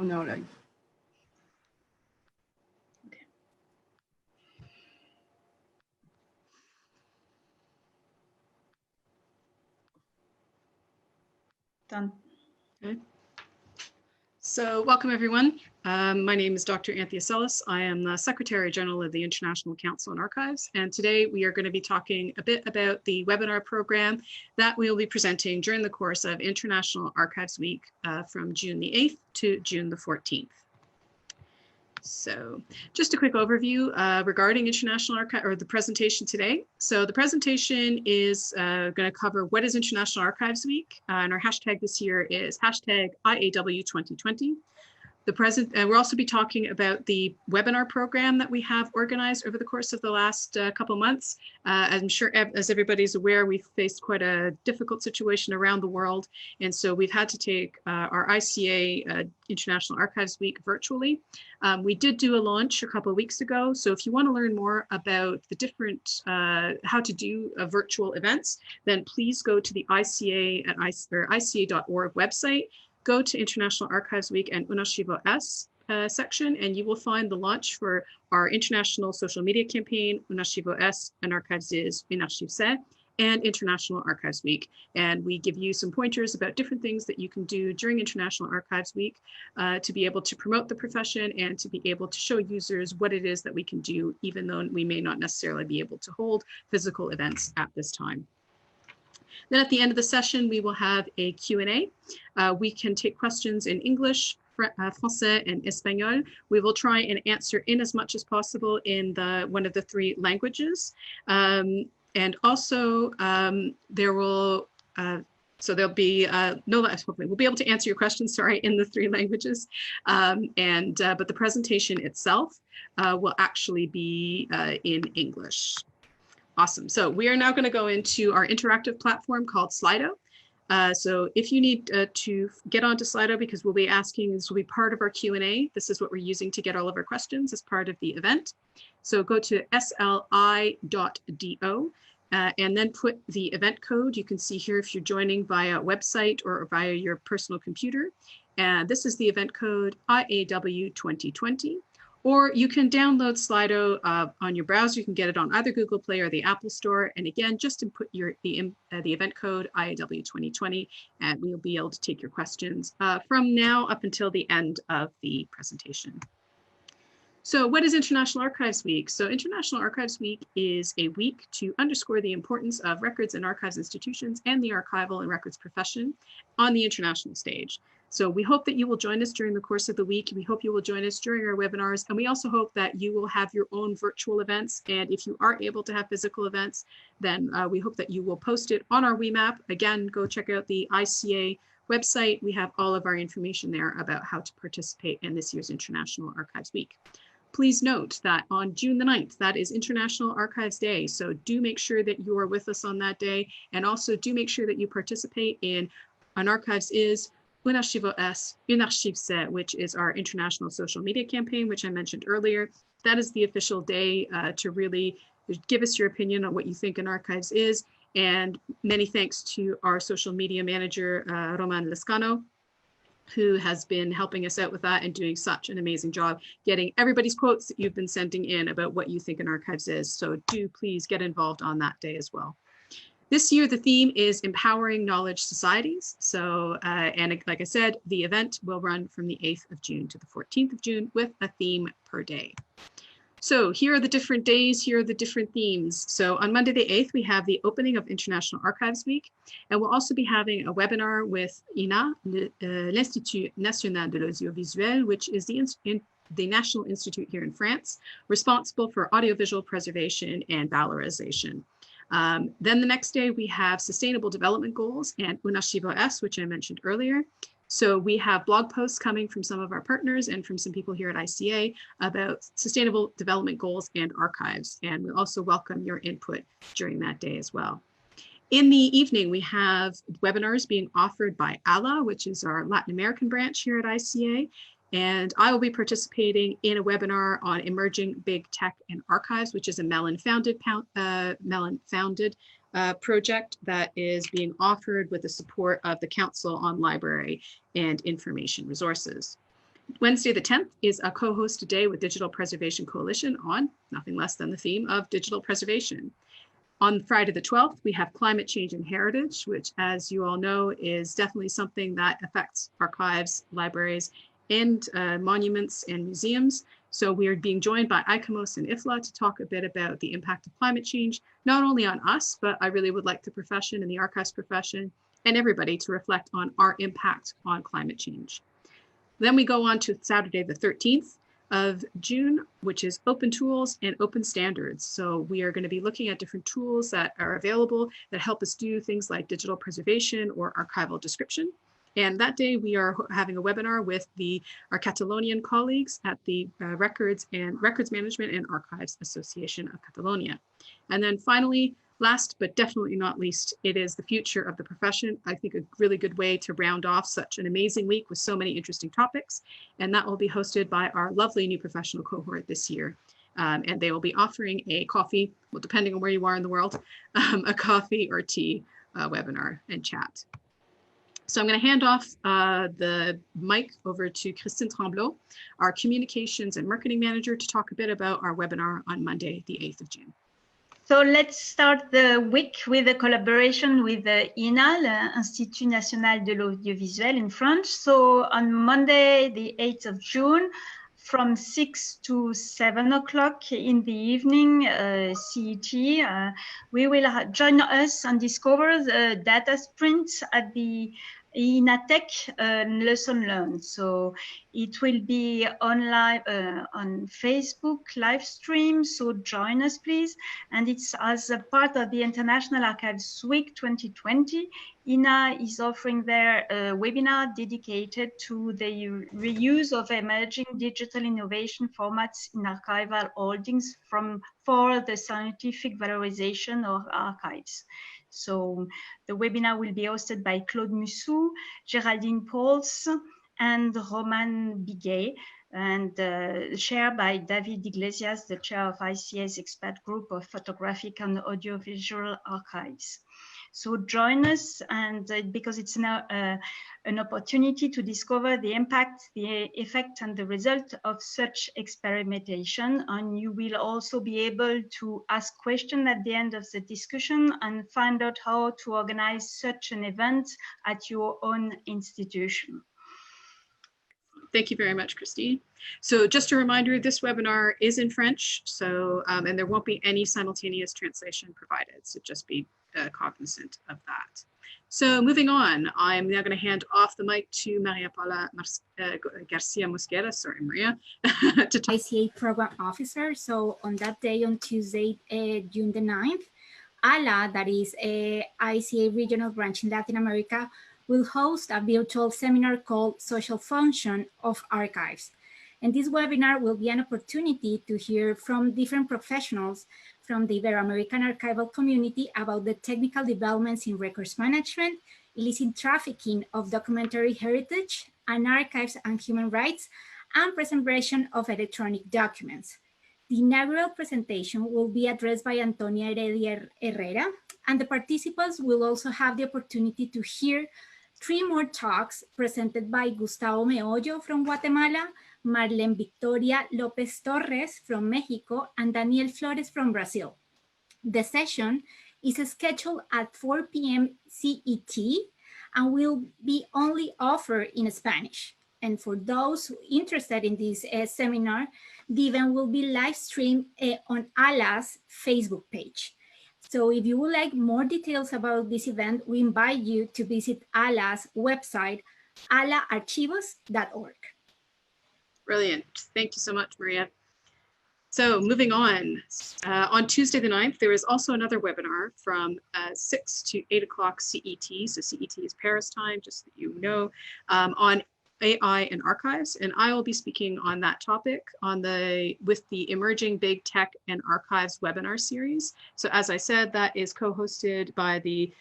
On est en live. Okay. Done. Okay. So welcome everyone. My name is Dr. Anthea Sellis. I am the Secretary General of the International Council on Archives. And today we are going to be talking a bit about the webinar program that we will be presenting during the course of International Archives Week from June the 8th to June the 14th. So just a quick overview regarding International Archive or the presentation today. So the presentation is going to cover what is International Archives Week, and our hashtag this year is hashtag IAW 2020. We'll also be talking about the webinar program that we have organized over the course of the last couple months. I'm sure, as everybody's aware, we've faced quite a difficult situation around the world. And so we've had to take our ICA International Archives Week virtually. We did do a launch a couple of weeks ago. So if you want to learn more about the different, how to do virtual events, then please go to the ICA at ICA.org website. Go to International Archives Week and UNArchivo-S section, and you will find the launch for our international social media campaign, UNArchivo-S, and Archives is UNArchives, and International Archives Week. And we give you some pointers about different things that you can do during International Archives Week to be able to promote the profession and to be able to show users what it is that we can do, even though we may not necessarily be able to hold physical events at this time. Then at the end of the session, we will have a Q&A. We can take questions in English, Français, and Espanol. We will try and answer in as much as possible in one of the three languages. And also there will, so there'll be hopefully we'll be able to answer your questions, sorry, in the three languages. But the presentation itself will actually be in English. Awesome. So we are now going to go into our interactive platform called Slido. So if you need to get onto Slido, because we'll be asking, this will be part of our Q&A. This is what we're using to get all of our questions as part of the event. So go to sli.do and then put the event code. You can see here if you're joining via website or via your personal computer. And this is the event code IAW 2020. Or you can download Slido on your browser. You can get it on either Google Play or the Apple Store. And again, just input the event code IAW 2020, and we'll be able to take your questions from now up until the end of the presentation. So what is International Archives Week? So International Archives Week is a week to underscore the importance of records and archives institutions and the archival and records profession on the international stage. So we hope that you will join us during the course of the week. We hope you will join us during our webinars, and we also hope that you will have your own virtual events. And if you are able to have physical events, then we hope that you will post it on our WeMap. Again, go check out the ICA website. We have all of our information there about how to participate in this year's International Archives Week. Please note that on June the 9th, that is International Archives Day. So do make sure that you are with us on that day. And also do make sure that you participate in An Archives Is, UNArchivo-S, UNArchives, which is our international social media campaign, which I mentioned earlier. That is the official day to really give us your opinion on what you think an archives is. And many thanks to our social media manager, Roman Lescano, who has been helping us out with that and doing such an amazing job getting everybody's quotes that you've been sending in about what you think an archives is. So do please get involved on that day as well. This year, the theme is Empowering Knowledge Societies. So, and like I said, the event will run from the 8th of June to the 14th of June with a theme per day. So here are the different days, here are the different themes. So on Monday the 8th, we have the opening of International Archives Week, and we'll also be having a webinar with INA, l'Institut National de l'Audiovisuel, which is the National Institute here in France, responsible for audiovisual preservation and valorization. Then the next day we have Sustainable Development Goals and UNArchivo-S, which I mentioned earlier. So we have blog posts coming from some of our partners and from some people here at ICA about Sustainable Development Goals and archives. And we also welcome your input during that day as well. In the evening, we have webinars being offered by ALA, which is our Latin American branch here at ICA. And I will be participating in a webinar on Emerging Big Tech and Archives, which is a Mellon-founded project that is being offered with the support of the Council on Library and Information Resources. Wednesday the 10th is a co-hosted day with Digital Preservation Coalition on nothing less than the theme of digital preservation. On Friday the 12th, we have Climate Change and Heritage, which, as you all know, is definitely something that affects archives, libraries, and monuments and museums. So we are being joined by ICOMOS and IFLA to talk a bit about the impact of climate change, not only on us, but I really would like the profession and the archives profession and everybody to reflect on our impact on climate change. Then we go on to Saturday the 13th of June, which is open tools and open standards. So we are going to be looking at different tools that are available that help us do things like digital preservation or archival description. And that day we are having a webinar with our Catalonian colleagues at the Records Management and Archives Association of Catalonia. And then finally, last but definitely not least, it is the future of the profession. I think a really good way to round off such an amazing week with so many interesting topics. And that will be hosted by our lovely new professional cohort this year. And they will be offering a coffee, well, depending on where you are in the world, a coffee or tea webinar and chat. So I'm going to hand off the mic over to Christine Tremblot, our Communications and Marketing Manager, to talk a bit about our webinar on Monday, the 8th of June. So let's start the week with a collaboration with the INA, l'Institut National de l'Audiovisuel in French. So on Monday, the 8th of June, from 6 to 7 o'clock in the evening, CET, we will join us and discover the data sprints at the INATech lesson learned. So it will be online on Facebook live stream. So join us, please. And it's as a part of the International Archives Week 2020. INA is offering their webinar dedicated to the reuse of emerging digital innovation formats in archival holdings for the scientific valorization of archives. So the webinar will be hosted by Claude Mussou, Geraldine Pauls, and Roman Biguet, and shared by David Iglesias, the chair of ICA's expert group of photographic and audiovisual archives. So join us, and because it's now an opportunity to discover the impact, the effect, and the result of such experimentation. And you will also be able to ask questions at the end of the discussion and find out how to organize such an event at your own institution. Thank you very much, Christine. So just a reminder, this webinar is in French, so and there won't be any simultaneous translation provided, so just be cognizant of that. So moving on, I'm now going to hand off the mic to Maria Paula Garcia Mosquera, sorry, Maria, to talk. ICA program officer. So on that day, on Tuesday, June the 9th, ALA, that is a ICA regional branch in Latin America, will host a virtual seminar called Social Function of Archives. And this webinar will be an opportunity to hear from different professionals from the Ibero-American archival community about the technical developments in records management, illicit trafficking of documentary heritage, and archives and human rights, and preservation of electronic documents. The inaugural presentation will be addressed by Antonia Heredia Herrera, and the participants will also have the opportunity to hear 3 more talks presented by Gustavo Meollo from Guatemala, Marlene Victoria Lopez Torres from Mexico, and Daniel Flores from Brazil. The session is scheduled at 4 p.m. CET and will be only offered in Spanish. And for those interested in this seminar, the event will be live streamed on ALA's Facebook page. So if you would like more details about this event, we invite you to visit ALA's website, alaarchivos.org. Brilliant. Thank you so much, Maria. So moving on Tuesday the 9th, there is also another webinar from 6 to 8 o'clock CET. So CET is Paris time, just so that you know, on AI and archives. And I will be speaking on that topic with the Emerging Big Tech and Archives webinar series. So as I said, that is co-hosted by the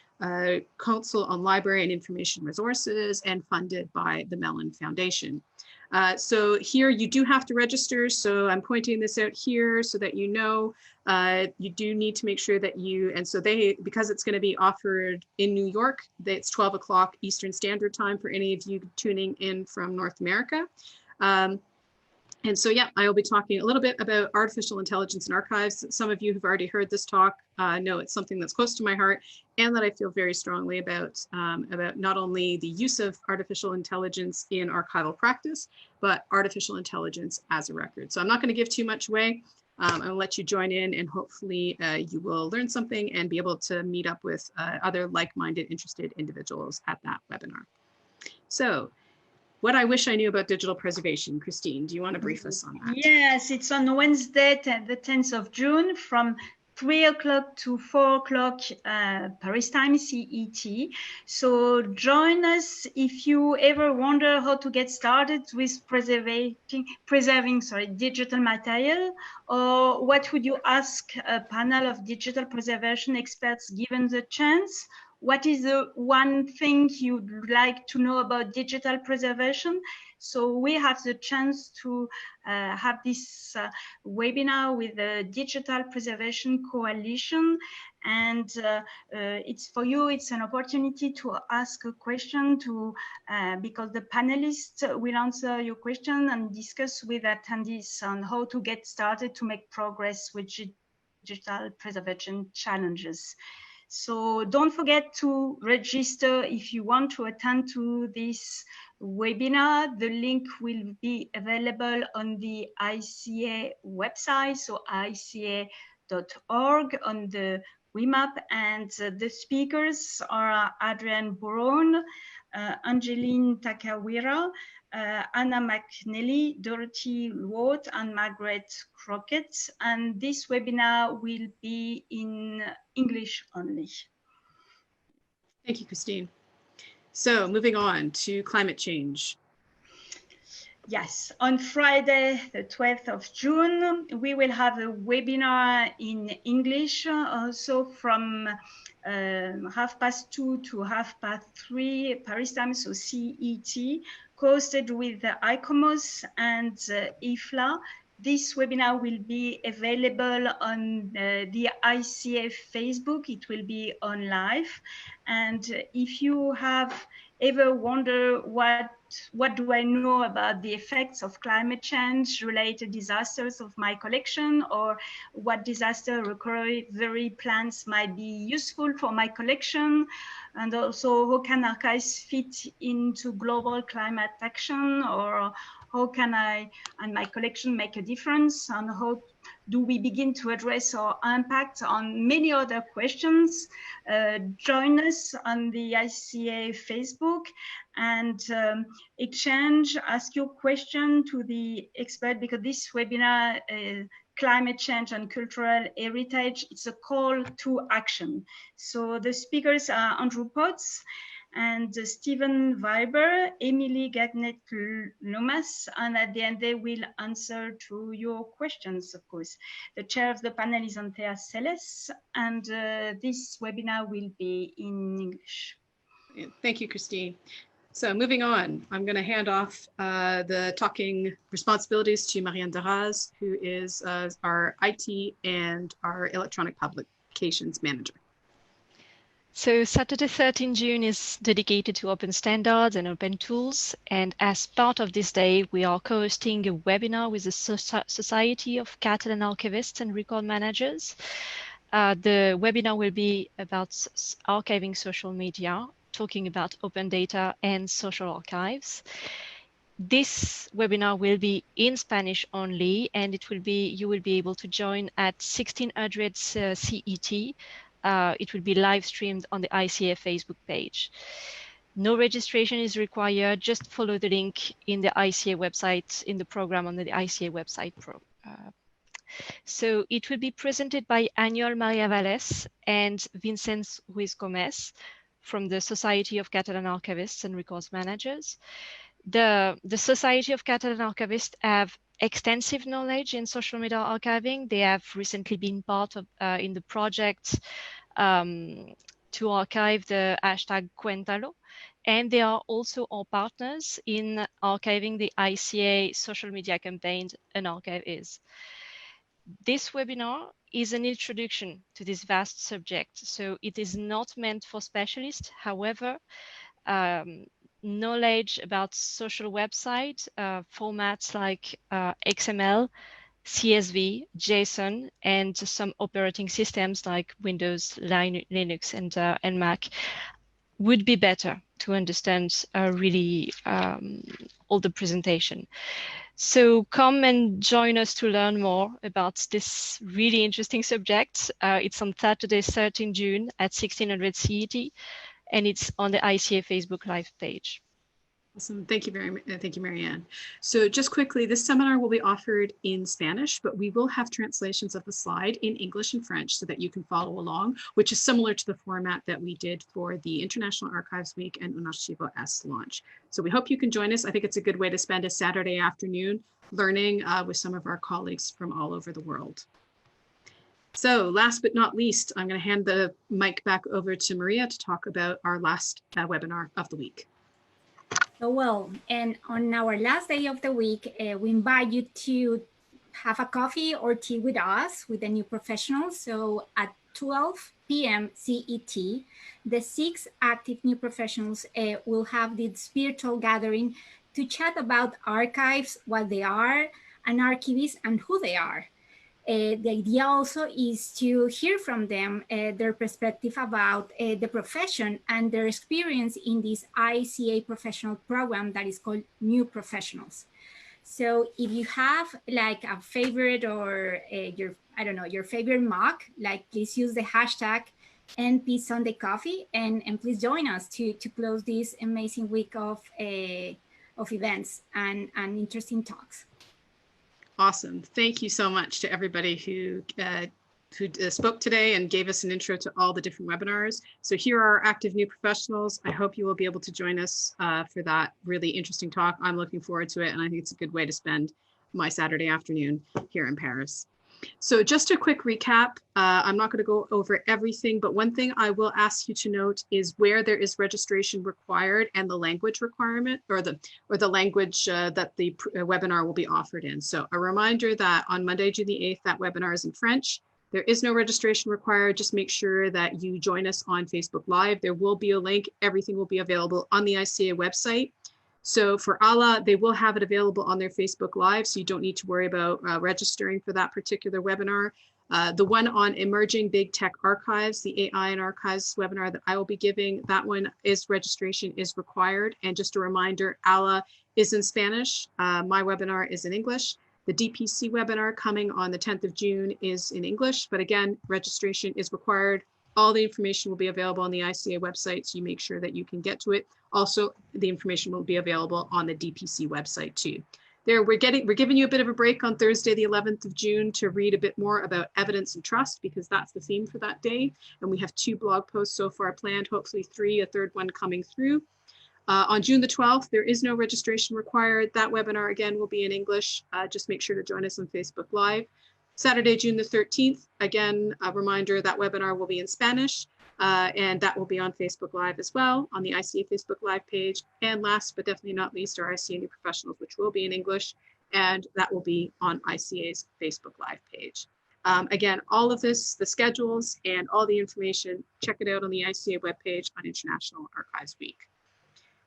Council on Library and Information Resources and funded by the Mellon Foundation. So here you do have to register. So I'm pointing this out here so that you know, you do need to make sure that because it's going to be offered in New York, it's 12 o'clock Eastern Standard Time for any of you tuning in from North America. And so, yeah, I will be talking a little bit about artificial intelligence in archives. Some of you have already heard this talk, know it's something that's close to my heart and that I feel very strongly about not only the use of artificial intelligence in archival practice, but artificial intelligence as a record. So I'm not going to give too much away. I'll let you join in and hopefully you will learn something and be able to meet up with other like-minded, interested individuals at that webinar. So, what I wish I knew about digital preservation. Christine, do you want to brief us on that? Yes, it's on Wednesday, the 10th of June from 3 o'clock to 4 o'clock Paris time, CET. So join us if you ever wonder how to get started with preserving digital material, or what would you ask a panel of digital preservation experts given the chance? What is the one thing you'd like to know about digital preservation? So we have the chance to have this webinar with the Digital Preservation Coalition. And it's for you, it's an opportunity to ask a question because the panelists will answer your question and discuss with attendees on how to get started to make progress with digital preservation challenges. So don't forget to register if you want to attend to this webinar. The link will be available on the ICA website, so ica.org on the WIMAP, and the speakers are Adrienne Bourron, Angeline Takawira, Anna McNally, Dorothy Watt, and Margaret Crockett. And this webinar will be in English only. Thank you, Christine. So moving on to climate change. Yes, on Friday, the 12th of June, we will have a webinar in English, also from 2:30 to 3:30 Paris time, so CET, hosted with ICOMOS and IFLA. This webinar will be available on the ICA Facebook. It will be on live. And if you have ever wondered what do I know about the effects of climate change related disasters of my collection, or what disaster recovery plans might be useful for my collection, and also how can archives fit into global climate action, or how can I and my collection make a difference, and how do we begin to address our impact on many other questions, join us on the ICA Facebook and exchange, ask your question to the expert, because this webinar, climate change and cultural heritage, it's a call to action. So the speakers are Andrew Potts and Stephen Weiber, Emily Gagnet-Lomas, and at the end they will answer to your questions, of course. The chair of the panel is Antea Celes, and this webinar will be in English. Thank you, Christine. So moving on, I'm going to hand off the talking responsibilities to Marianne Deraz, who is our IT and our electronic publications manager. So Saturday 13 June is dedicated to open standards and open tools. And as part of this day, we are co-hosting a webinar with the Society of Catalan Archivists and Record Managers. The webinar will be about archiving social media, talking about open data and social archives. This webinar will be in Spanish only, and you will be able to join at 1600 CET. It will be live streamed on the ICA Facebook page. No registration is required. Just follow the link in the ICA website, in the program on the ICA website. So it will be presented by Aniol Maria Valles and Vincent Ruiz Gomez from the Society of Catalan Archivists and Records Managers. The Society of Catalan Archivists have extensive knowledge in social media archiving. They have recently been part of in the project to archive the hashtag Cuéntalo, and they are also our partners in archiving the ICA social media campaign An Archive Is. This webinar is an introduction to this vast subject, so it is not meant for specialists. However, knowledge about social website formats like XML, CSV, JSON, and some operating systems like Windows, Linux, and Mac would be better to understand really all the presentation. So come and join us to learn more about this really interesting subject. It's on Saturday, 13 June at 1600 CET, and it's on the ICA Facebook Live page. Awesome. Thank you thank you, Marianne. So just quickly, this seminar will be offered in Spanish, but we will have translations of the slide in English and French so that you can follow along, which is similar to the format that we did for the International Archives Week and Un Archivo S launch. So we hope you can join us. I think it's a good way to spend a Saturday afternoon learning with some of our colleagues from all over the world. So last but not least, I'm going to hand the mic back over to Maria to talk about our last webinar of the week. So well, and on our last day of the week, we invite you to have a coffee or tea with us, with the new professionals. So at 12 p.m. CET, the 6 active new professionals will have this virtual gathering to chat about archives, what they are, and archivists and who they are. The idea also is to hear from them their perspective about the profession and their experience in this ICA professional program that is called New Professionals. So if you have like a favorite or your favorite mock, like please use the hashtag NPSundayCoffee and please join us to close this amazing week of events and interesting talks. Awesome. Thank you so much to everybody who spoke today and gave us an intro to all the different webinars. So here are our active new professionals. I hope you will be able to join us for that really interesting talk. I'm looking forward to it, and I think it's a good way to spend my Saturday afternoon here in Paris. So just a quick recap. I'm not going to go over everything, but one thing I will ask you to note is where there is registration required and the language requirement or the language that the webinar will be offered in. So a reminder that on Monday, June the 8th, that webinar is in French. There is no registration required. Just make sure that you join us on Facebook Live. There will be a link. Everything will be available on the ICA website. So for ALA, they will have it available on their Facebook Live, so you don't need to worry about registering for that particular webinar. The one on emerging big tech archives, the AI and archives webinar that I will be giving, that one is registration is required. And just a reminder, ALA is in Spanish. My webinar is in English. The DPC webinar coming on the 10th of June is in English, but again, registration is required. All the information will be available on the ICA website, so you make sure that you can get to it. Also, the information will be available on the DPC website too. We're giving you a bit of a break on Thursday, the 11th of June, to read a bit more about evidence and trust, because that's the theme for that day. And we have 2 blog posts so far planned, hopefully 3, a third one coming through. On June the 12th, there is no registration required. That webinar again will be in English. Just make sure to join us on Facebook Live. Saturday, June the 13th, again, a reminder that webinar will be in Spanish, and that will be on Facebook Live as well, on the ICA Facebook Live page. And last but definitely not least, our ICA New Professionals, which will be in English, and that will be on ICA's Facebook Live page. Again, all of this, the schedules and all the information, check it out on the ICA webpage on International Archives Week.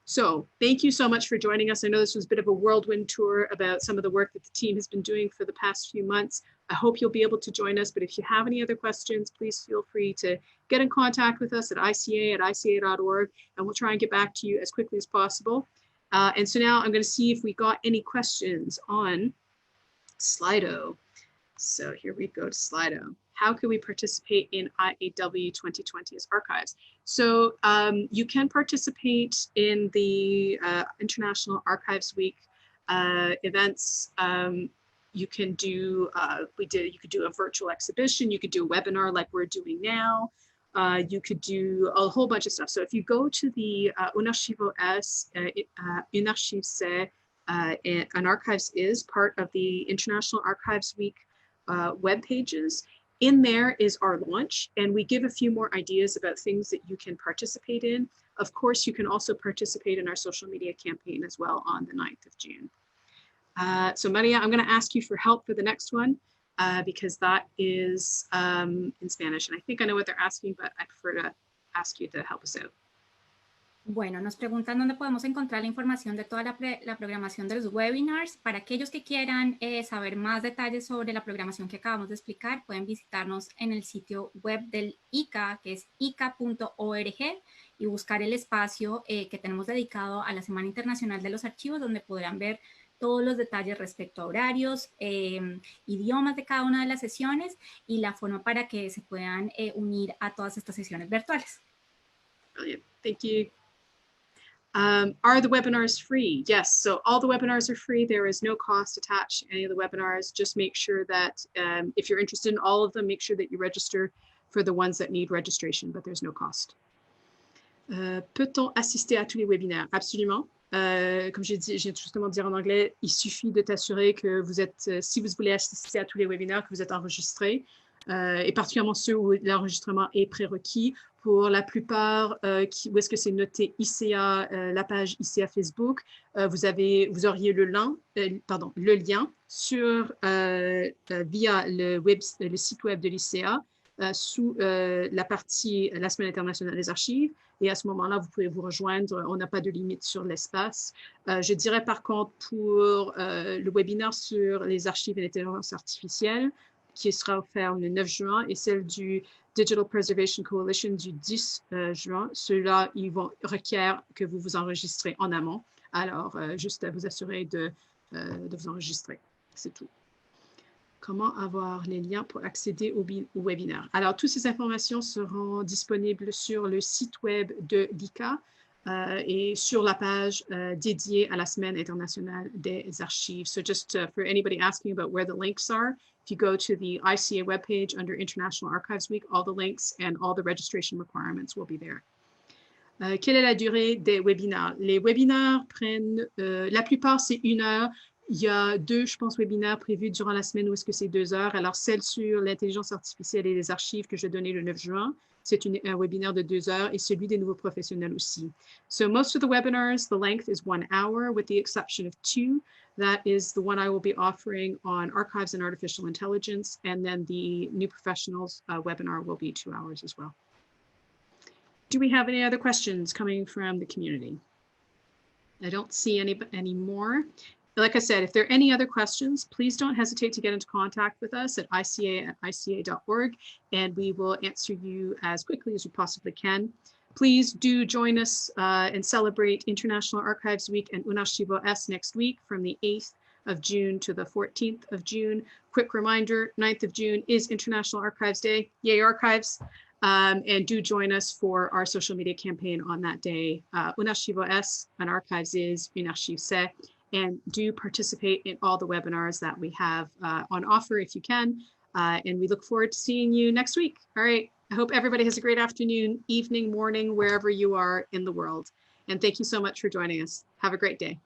So thank you so much for joining us. I know this was a bit of a whirlwind tour about some of the work that the team has been doing for the past few months. I hope you'll be able to join us, but if you have any other questions, please feel free to get in contact with us at ICA@ica.org, and we'll try and get back to you as quickly as possible. And so now I'm going to see if we got any questions on Slido. So here we go to Slido. How can we participate in IAW 2020 as archives? So you can participate in the International Archives Week events. You can do, you could do a virtual exhibition. You could do a webinar like we're doing now. You could do a whole bunch of stuff. So if you go to the Un Archivo S, Un Archive C, and Archives is part of the International Archives Week web pages. In there is our launch, and we give a few more ideas about things that you can participate in. Of course, you can also participate in our social media campaign as well on the 9th of June. So Maria, I'm going to ask you for help for the next one because that is in Spanish. And I think I know what they're asking, but I prefer to ask you to help us out. Bueno, nos preguntan dónde podemos encontrar la información de toda la programación de los webinars. Para aquellos que quieran saber más detalles sobre la programación que acabamos de explicar, pueden visitarnos en el sitio web del ICA, que es ica.org, y buscar el espacio que tenemos dedicado a la Semana Internacional de los Archivos, donde podrán ver todos los detalles respecto a horarios, idiomas de cada una de las sesiones y la forma para que se puedan unir a todas estas sesiones virtuales. Brilliant. Thank you. Are the webinars free? Yes, so all the webinars are free. There is no cost attached to any of the webinars. Just make sure that if you're interested in all of them, make sure that you register for the ones that need registration, but there's no cost. Peut-on assister à tous les webinaires? Absolument. Comme j'ai justement dit en anglais, il suffit de t'assurer que vous êtes, si vous voulez assister à tous les webinaires, que vous êtes enregistré, et particulièrement ceux où l'enregistrement est prérequis. Pour la plupart, où est-ce que c'est noté ICA, la page ICA Facebook, vous auriez le lien sur, via le site web de l'ICA, sous la partie la Semaine internationale des archives. Et à ce moment-là, vous pouvez vous rejoindre. On n'a pas de limite sur l'espace. Je dirais par contre pour le webinaire sur les archives et l'intelligence artificielle, qui sera offert le 9 juin, et celle du Digital Preservation Coalition du 10 juin, ceux-là, ils requièrent que vous vous enregistrez en amont. Alors, juste à vous assurer de vous enregistrer. C'est tout. Comment avoir les liens pour accéder au webinaire? Alors, toutes ces informations seront disponibles sur le site web de l'ICA et sur la page dédiée à la Semaine internationale des archives. So just for anybody asking about where the links are, if you go to the ICA webpage under International Archives Week, all the links and all the registration requirements will be there. Quelle est la durée des webinaires? Les webinaires prennent, la plupart c'est 1 heure. Il y a 2, je pense, webinaires prévus durant la semaine où est-ce que c'est 2 heures. Alors, celle sur l'intelligence artificielle et les archives que je donnais le 9 juin, c'est un webinaire de 2 heures, et celui des nouveaux professionnels aussi. So most of the webinars, the length is 1 hour with the exception of 2. That is the one I will be offering on archives and artificial intelligence, and then the new professionals webinar will be 2 hours as well. Do we have any other questions coming from the community? I don't see any more. Like I said, if there are any other questions, please don't hesitate to get into contact with us at ica@ica.org, and we will answer you as quickly as we possibly can. Please do join us and celebrate International Archives Week and Un Archivo S next week from the 8th of June to the 14th of June. Quick reminder, 9th of June is International Archives Day. Yay, archives. And do join us for our social media campaign on that day. Un Archivo S, an archives is, une archive c'est. And do participate in all the webinars that we have on offer if you can. And we look forward to seeing you next week. All right. I hope everybody has a great afternoon, evening, morning, wherever you are in the world. And thank you so much for joining us. Have a great day.